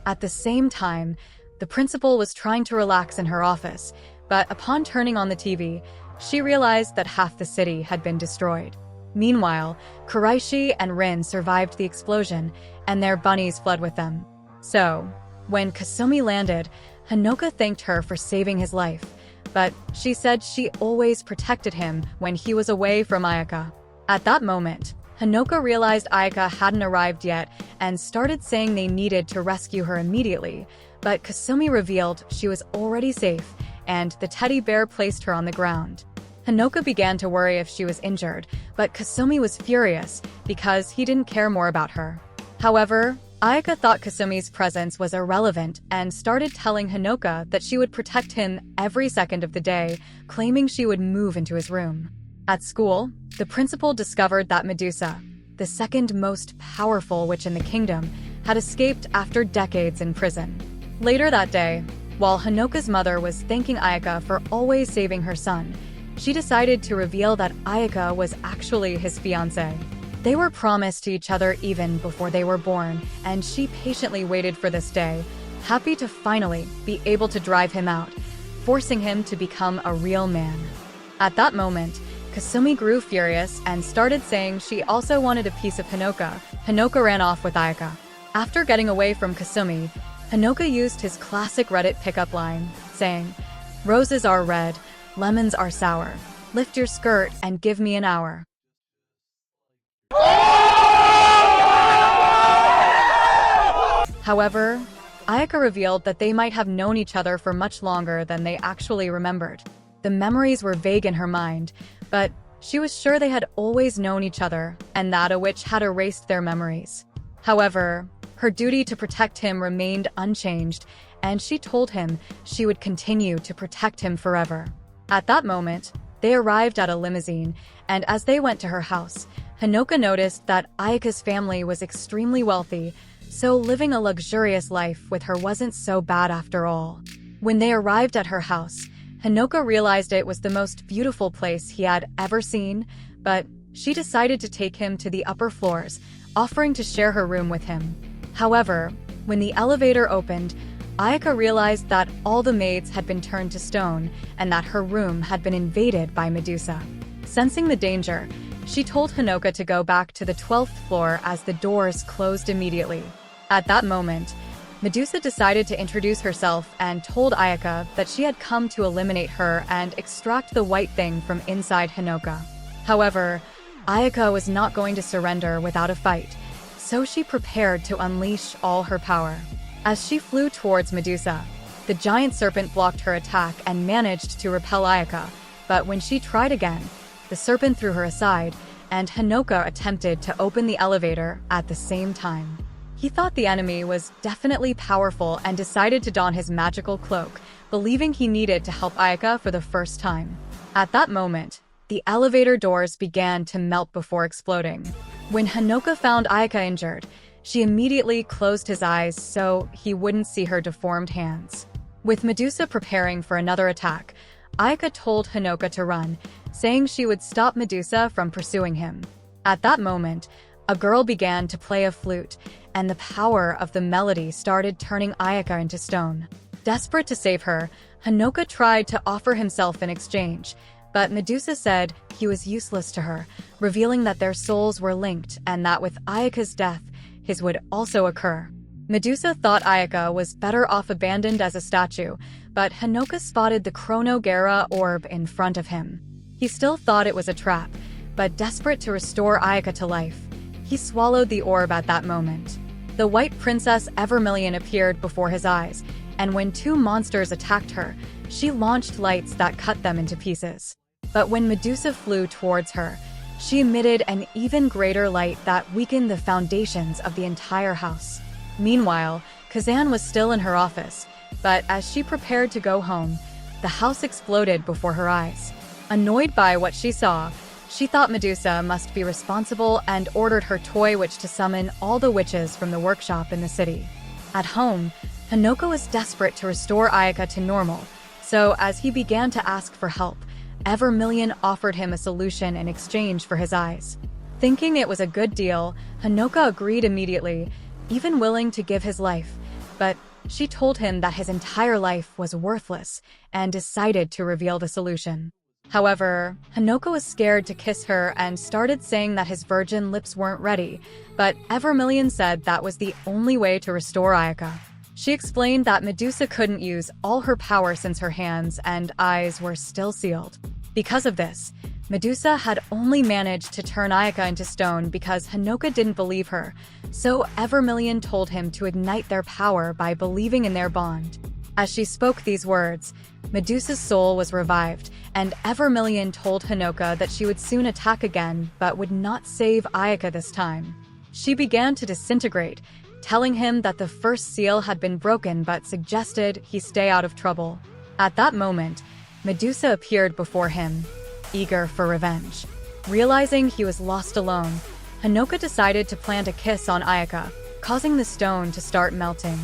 At the same time, the principal was trying to relax in her office, but upon turning on the TV, she realized that half the city had been destroyed. Meanwhile, Kuraishi and Rin survived the explosion, and their bunnies fled with them. So, when Kasumi landed, Hanoka thanked her for saving his life, but she said she always protected him when he was away from Ayaka. At that moment, Hanoka realized Ayaka hadn't arrived yet and started saying they needed to rescue her immediately, but Kasumi revealed she was already safe, and the teddy bear placed her on the ground. Hanoka began to worry if she was injured, but Kasumi was furious because he didn't care more about her. However, Ayaka thought Kasumi's presence was irrelevant and started telling Hanoka that she would protect him every second of the day, claiming she would move into his room. At school, the principal discovered that Medusa, the second most powerful witch in the kingdom, had escaped after decades in prison. Later that day, while Hanoka's mother was thanking Ayaka for always saving her son, she decided to reveal that Ayaka was actually his fiancé. They were promised to each other even before they were born, and she patiently waited for this day, happy to finally be able to drive him out, forcing him to become a real man. At that moment, Kasumi grew furious and started saying she also wanted a piece of Hanoka. Hanoka ran off with Ayaka. After getting away from Kasumi, Hanoka used his classic Reddit pickup line, saying, "Roses are red, lemons are sour. Lift your skirt and give me an hour." However, Ayaka revealed that they might have known each other for much longer than they actually remembered. The memories were vague in her mind, but she was sure they had always known each other and that a witch had erased their memories. However, her duty to protect him remained unchanged, and she told him she would continue to protect him forever. At that moment, they arrived at a limousine, and as they went to her house, Hanoka noticed that Ayaka's family was extremely wealthy, so living a luxurious life with her wasn't so bad after all. When they arrived at her house, Hanoka realized it was the most beautiful place he had ever seen, but she decided to take him to the upper floors, offering to share her room with him. However, when the elevator opened, Ayaka realized that all the maids had been turned to stone and that her room had been invaded by Medusa. Sensing the danger, she told Hanoka to go back to the 12th floor as the doors closed immediately. At that moment, Medusa decided to introduce herself and told Ayaka that she had come to eliminate her and extract the white thing from inside Hanoka. However, Ayaka was not going to surrender without a fight, so she prepared to unleash all her power. As she flew towards Medusa, the giant serpent blocked her attack and managed to repel Ayaka, but when she tried again, the serpent threw her aside, and Hanoka attempted to open the elevator at the same time. He thought the enemy was definitely powerful and decided to don his magical cloak, believing he needed to help Ayaka for the first time. At that moment, the elevator doors began to melt before exploding. When Hanoka found Ayaka injured, she immediately closed his eyes so he wouldn't see her deformed hands. With Medusa preparing for another attack, Ayaka told Hanoka to run, saying she would stop Medusa from pursuing him. At that moment, a girl began to play a flute, and the power of the melody started turning Ayaka into stone. Desperate to save her, Hanoka tried to offer himself in exchange, but Medusa said he was useless to her, revealing that their souls were linked and that with Ayaka's death, his would also occur. Medusa thought Ayaka was better off abandoned as a statue, but Hanoka spotted the Chronogera orb in front of him. He still thought it was a trap, but desperate to restore Ayaka to life, he swallowed the orb at that moment. The White Princess Evermillion appeared before his eyes, and when two monsters attacked her, she launched lights that cut them into pieces. But when Medusa flew towards her, she emitted an even greater light that weakened the foundations of the entire house. Meanwhile, Kazan was still in her office, but as she prepared to go home, the house exploded before her eyes. Annoyed by what she saw, she thought Medusa must be responsible and ordered her toy witch to summon all the witches from the workshop in the city. At home, Hanoka was desperate to restore Ayaka to normal, so as he began to ask for help, Evermillion offered him a solution in exchange for his eyes. Thinking it was a good deal, Hanoka agreed immediately, even willing to give his life, but she told him that his entire life was worthless and decided to reveal the solution. However, Hanoko was scared to kiss her and started saying that his virgin lips weren't ready, but Evermillion said that was the only way to restore Ayaka. She explained that Medusa couldn't use all her power since her hands and eyes were still sealed. Because of this, Medusa had only managed to turn Ayaka into stone because Hanoka didn't believe her, so Evermillion told him to ignite their power by believing in their bond. As she spoke these words, Medusa's soul was revived, and Evermillion told Hanoka that she would soon attack again but would not save Ayaka this time. She began to disintegrate, telling him that the first seal had been broken but suggested he stay out of trouble. At that moment, Medusa appeared before him, eager for revenge. Realizing he was lost alone, Hanoka decided to plant a kiss on Ayaka, causing the stone to start melting.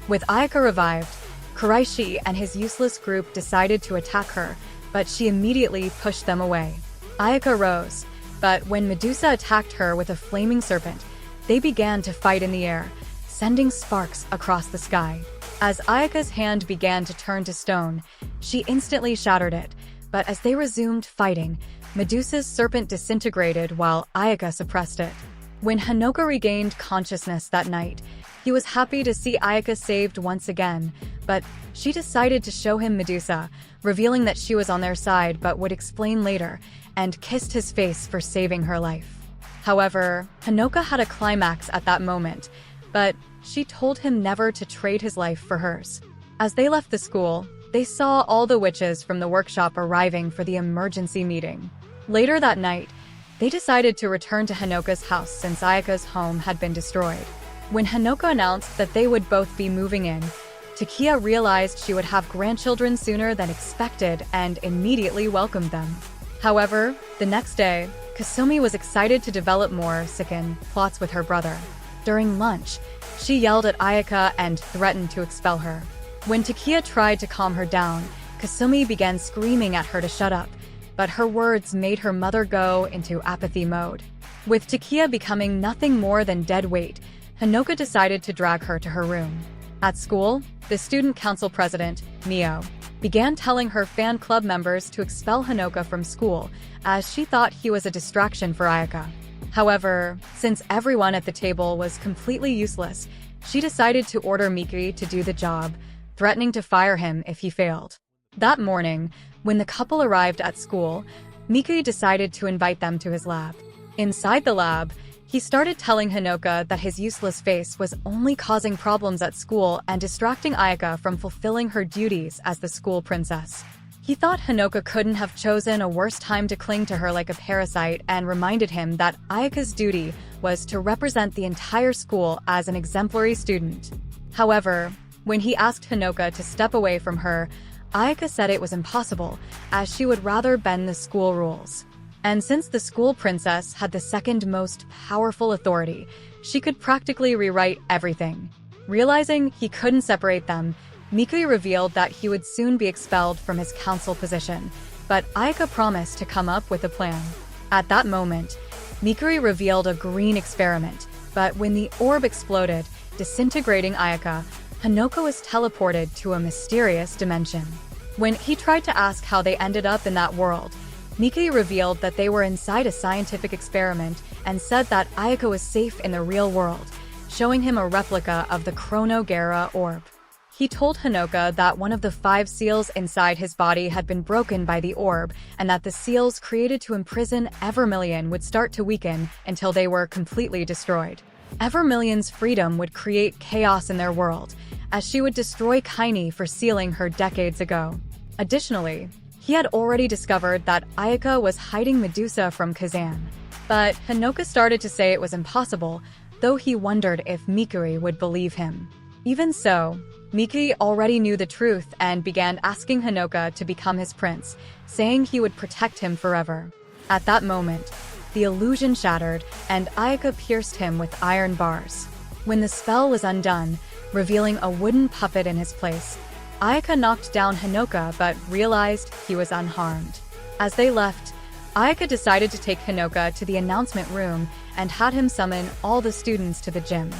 With Ayaka revived, Kuraishi and his useless group decided to attack her, but she immediately pushed them away. Ayaka rose, but when Medusa attacked her with a flaming serpent, they began to fight in the air, sending sparks across the sky. As Ayaka's hand began to turn to stone, she instantly shattered it, but as they resumed fighting, Medusa's serpent disintegrated while Ayaka suppressed it. When Hanoka regained consciousness that night, he was happy to see Ayaka saved once again, but she decided to show him Medusa, revealing that she was on their side but would explain later, and kissed his face for saving her life. However, Hanoka had a climax at that moment, but she told him never to trade his life for hers. As they left the school, they saw all the witches from the workshop arriving for the emergency meeting. Later that night, they decided to return to Hanoka's house since Ayaka's home had been destroyed. When Hanoka announced that they would both be moving in, Takamiya realized she would have grandchildren sooner than expected and immediately welcomed them. However, the next day, Kasumi was excited to develop more Sikin plots with her brother. During lunch, she yelled at Ayaka and threatened to expel her. When Takamiya tried to calm her down, Kasumi began screaming at her to shut up, but her words made her mother go into apathy mode. With Takamiya becoming nothing more than dead weight, Hanoka decided to drag her to her room. At school, the student council president, Mio, began telling her fan club members to expel Hanoka from school as she thought he was a distraction for Ayaka. However, since everyone at the table was completely useless, she decided to order Miki to do the job, threatening to fire him if he failed. That morning, when the couple arrived at school, Miki decided to invite them to his lab. Inside the lab, he started telling Hanoka that his useless face was only causing problems at school and distracting Ayaka from fulfilling her duties as the school princess. He thought Hanoka couldn't have chosen a worse time to cling to her like a parasite and reminded him that Ayaka's duty was to represent the entire school as an exemplary student. However, when he asked Hanoka to step away from her, Ayaka said it was impossible, as she would rather bend the school rules. And since the school princess had the second most powerful authority, she could practically rewrite everything. Realizing he couldn't separate them, Miki revealed that he would soon be expelled from his council position, but Ayaka promised to come up with a plan. At that moment, Miki revealed a green experiment, but when the orb exploded, disintegrating Ayaka, Hanoka was teleported to a mysterious dimension. When he tried to ask how they ended up in that world, Miki revealed that they were inside a scientific experiment and said that Ayaka was safe in the real world, showing him a replica of the Chronogera orb. He told Hanoka that one of the 5 seals inside his body had been broken by the orb and that the seals created to imprison Evermillion would start to weaken until they were completely destroyed. Evermillion's freedom would create chaos in their world, as she would destroy Kaini for sealing her decades ago. Additionally, he had already discovered that Ayaka was hiding Medusa from Kazan. But Hanoka started to say it was impossible, though he wondered if Miki would believe him. Even so, Miki already knew the truth and began asking Hanoka to become his prince, saying he would protect him forever. At that moment, the illusion shattered and Ayaka pierced him with iron bars. When the spell was undone, revealing a wooden puppet in his place, Ayaka knocked down Hanoka but realized he was unharmed. As they left, Ayaka decided to take Hanoka to the announcement room and had him summon all the students to the gym.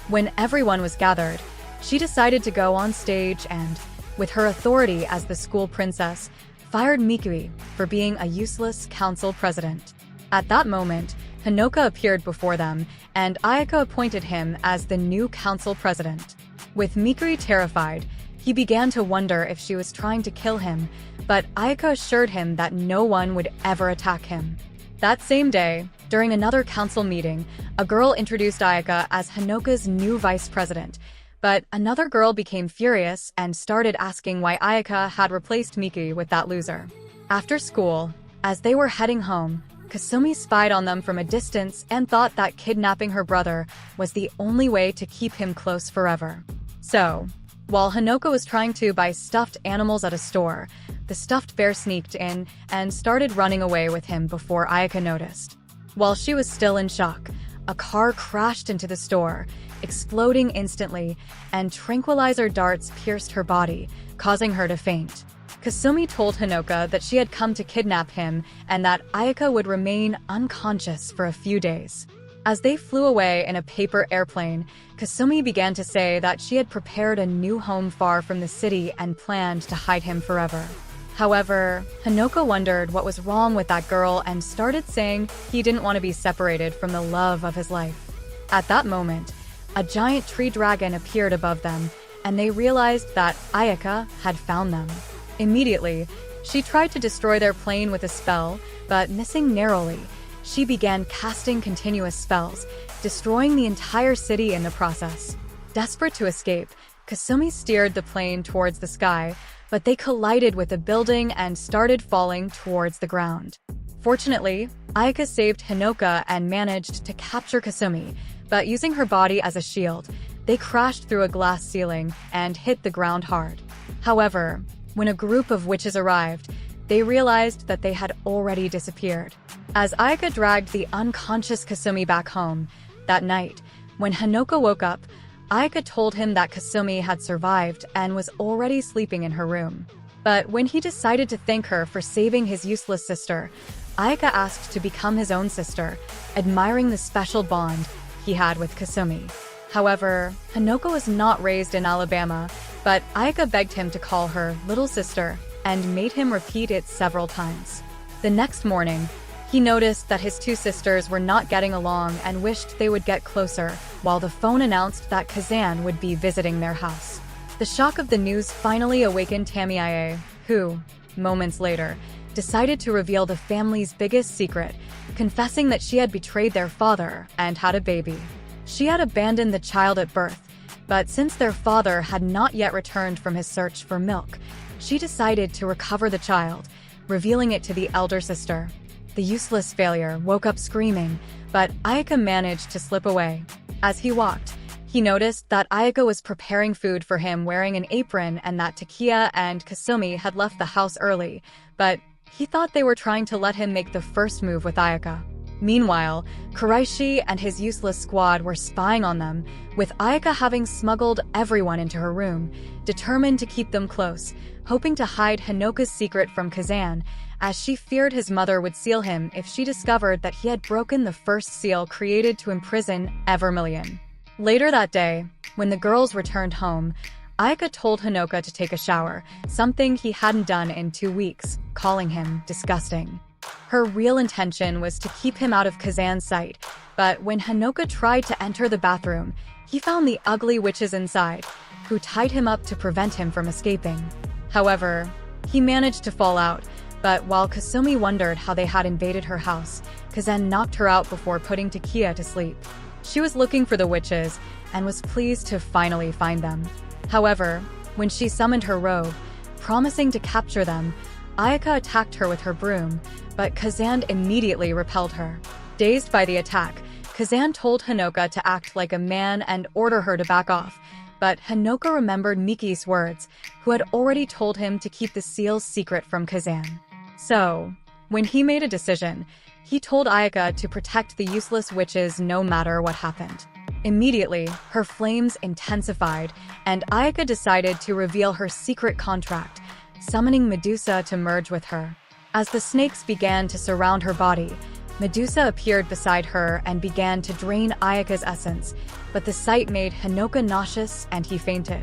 When everyone was gathered, She decided to go on stage and, with her authority as the school princess, fired Mikui for being a useless council president. At that moment, Hanoka appeared before them, and Ayaka appointed him as the new council president. With Mikuri terrified, he began to wonder if she was trying to kill him, but Ayaka assured him that no one would ever attack him. That same day, during another council meeting, a girl introduced Ayaka as Hanoka's new vice president, but another girl became furious and started asking why Ayaka had replaced Miki with that loser. After school, as they were heading home, Kasumi spied on them from a distance and thought that kidnapping her brother was the only way to keep him close forever. So, while Hanoka was trying to buy stuffed animals at a store, the stuffed bear sneaked in and started running away with him before Ayaka noticed. While she was still in shock, a car crashed into the store, exploding instantly, and tranquilizer darts pierced her body, causing her to faint. Kasumi told Hanoka that she had come to kidnap him and that Ayaka would remain unconscious for a few days. As they flew away in a paper airplane, Kasumi began to say that she had prepared a new home far from the city and planned to hide him forever. However, Hanoka wondered what was wrong with that girl and started saying he didn't want to be separated from the love of his life. At that moment, a giant tree dragon appeared above them, and they realized that Ayaka had found them. Immediately, she tried to destroy their plane with a spell, but missing narrowly, she began casting continuous spells, destroying the entire city in the process. Desperate to escape, Kasumi steered the plane towards the sky, but they collided with a building and started falling towards the ground. Fortunately, Ayaka saved Hanoka and managed to capture Kasumi, but using her body as a shield, they crashed through a glass ceiling and hit the ground hard. However, when a group of witches arrived, they realized that they had already disappeared. As Ayaka dragged the unconscious Kasumi back home, that night, when Hanoka woke up, Ayaka told him that Kasumi had survived and was already sleeping in her room. But when he decided to thank her for saving his useless sister, Ayaka asked to become his own sister, admiring the special bond he had with Kasumi. However, Hanoka was not raised in Alabama, but Ayaka begged him to call her little sister and made him repeat it several times. The next morning, he noticed that his two sisters were not getting along and wished they would get closer, while the phone announced that Kazan would be visiting their house. The shock of the news finally awakened Takamiya, who, moments later, decided to reveal the family's biggest secret, confessing that she had betrayed their father and had a baby. She had abandoned the child at birth, but since their father had not yet returned from his search for milk, she decided to recover the child, revealing it to the elder sister. The useless failure woke up screaming, but Ayaka managed to slip away. As he walked, he noticed that Ayaka was preparing food for him wearing an apron and that Takamiya and Kasumi had left the house early, but he thought they were trying to let him make the first move with Ayaka. Meanwhile, Kuraishi and his useless squad were spying on them, with Ayaka having smuggled everyone into her room, determined to keep them close, hoping to hide Hanoka's secret from Kazan, as she feared his mother would seal him if she discovered that he had broken the first seal created to imprison Evermillion. Later that day, when the girls returned home, Ayaka told Hanoka to take a shower, something he hadn't done in 2 weeks, calling him disgusting. Her real intention was to keep him out of Kazan's sight, but when Hanoka tried to enter the bathroom, he found the ugly witches inside, who tied him up to prevent him from escaping. However, he managed to fall out, but while Kasumi wondered how they had invaded her house, Kazan knocked her out before putting Takamiya to sleep. She was looking for the witches and was pleased to finally find them. However, when she summoned her robe, promising to capture them, Ayaka attacked her with her broom, but Kazan immediately repelled her. Dazed by the attack, Kazan told Hanoka to act like a man and order her to back off, but Hanoka remembered Miki's words, who had already told him to keep the seal's secret from Kazan. So, when he made a decision, he told Ayaka to protect the useless witches no matter what happened. Immediately, her flames intensified, and Ayaka decided to reveal her secret contract, summoning Medusa to merge with her. As the snakes began to surround her body, Medusa appeared beside her and began to drain Ayaka's essence, but the sight made Hinoka nauseous and he fainted.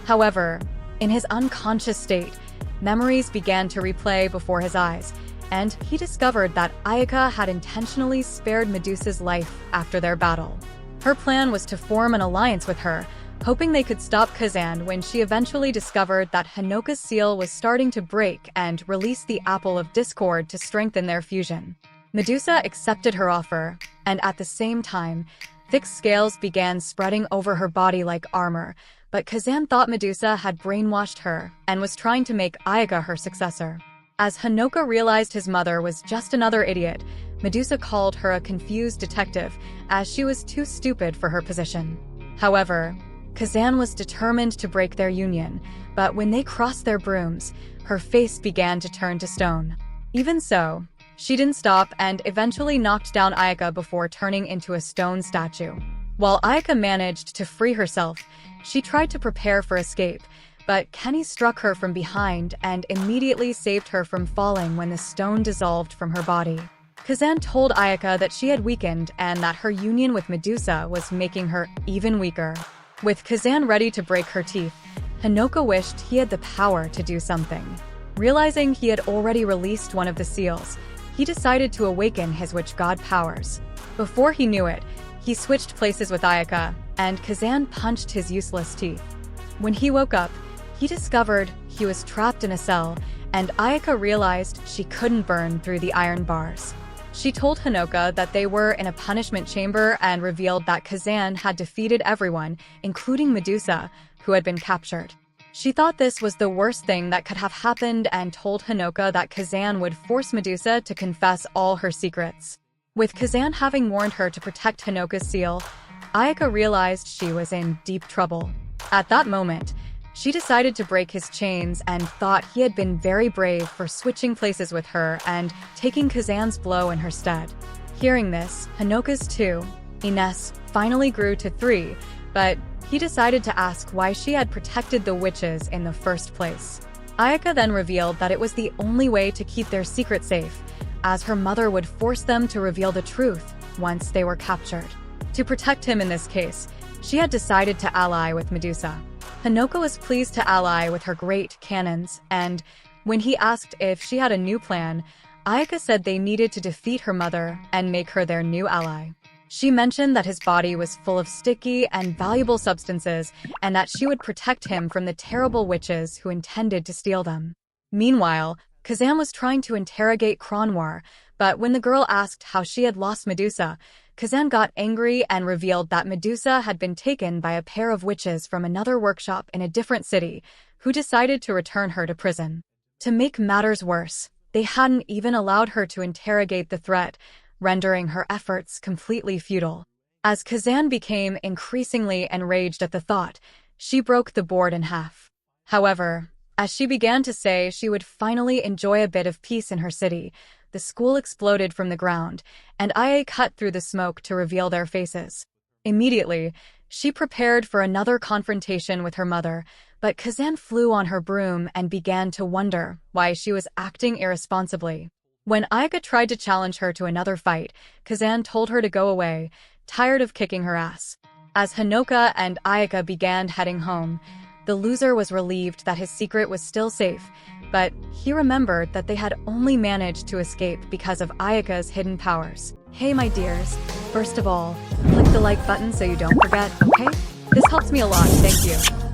However, in his unconscious state, memories began to replay before his eyes, and he discovered that Ayaka had intentionally spared Medusa's life after their battle. Her plan was to form an alliance with her, hoping they could stop Kazan when she eventually discovered that Hinoka's seal was starting to break and release the Apple of Discord to strengthen their fusion. Medusa accepted her offer, and at the same time, thick scales began spreading over her body like armor, but Kazan thought Medusa had brainwashed her and was trying to make Ayaka her successor. As Hinoka realized his mother was just another idiot, Medusa called her a confused detective, as she was too stupid for her position. However, Kazan was determined to break their union, but when they crossed their brooms, her face began to turn to stone. Even so, she didn't stop and eventually knocked down Ayaka before turning into a stone statue. While Ayaka managed to free herself, she tried to prepare for escape, but Kenny struck her from behind and immediately saved her from falling when the stone dissolved from her body. Kazan told Ayaka that she had weakened and that her union with Medusa was making her even weaker. With Kazan ready to break her teeth, Hinoka wished he had the power to do something. Realizing he had already released one of the seals, he decided to awaken his witch god powers. Before he knew it, he switched places with Ayaka, and Kazan punched his useless teeth. When he woke up, he discovered he was trapped in a cell, and Ayaka realized she couldn't burn through the iron bars. She told Hinoka that they were in a punishment chamber and revealed that Kazan had defeated everyone, including Medusa, who had been captured. She thought this was the worst thing that could have happened and told Hinoka that Kazan would force Medusa to confess all her secrets. With Kazan having warned her to protect Hinoka's seal, Ayaka realized she was in deep trouble. At that moment, she decided to break his chains and thought he had been very brave for switching places with her and taking Kazan's blow in her stead. Hearing this, Hinoka's 2, Ines, finally grew to 3, but he decided to ask why she had protected the witches in the first place. Ayaka then revealed that it was the only way to keep their secret safe, as her mother would force them to reveal the truth once they were captured. To protect him in this case, she had decided to ally with Medusa. Hinoka was pleased to ally with her great cannons, and when he asked if she had a new plan, Ayaka said they needed to defeat her mother and make her their new ally. She mentioned that his body was full of sticky and valuable substances and that she would protect him from the terrible witches who intended to steal them. Meanwhile, Kazan was trying to interrogate Kronwar, but when the girl asked how she had lost Medusa, Kazan got angry and revealed that Medusa had been taken by a pair of witches from another workshop in a different city, who decided to return her to prison. To make matters worse, they hadn't even allowed her to interrogate the threat, rendering her efforts completely futile. As Kazan became increasingly enraged at the thought, she broke the board in half. However, as she began to say she would finally enjoy a bit of peace in her city, the school exploded from the ground, and Ia cut through the smoke to reveal their faces. Immediately, she prepared for another confrontation with her mother, but Kazan flew on her broom and began to wonder why she was acting irresponsibly. When Ayaka tried to challenge her to another fight, Kazan told her to go away, tired of kicking her ass. As Hinoka and Ayaka began heading home, the loser was relieved that his secret was still safe, but he remembered that they had only managed to escape because of Ayaka's hidden powers. Hey my dears, first of all, click the like button so you don't forget, okay? This helps me a lot, thank you.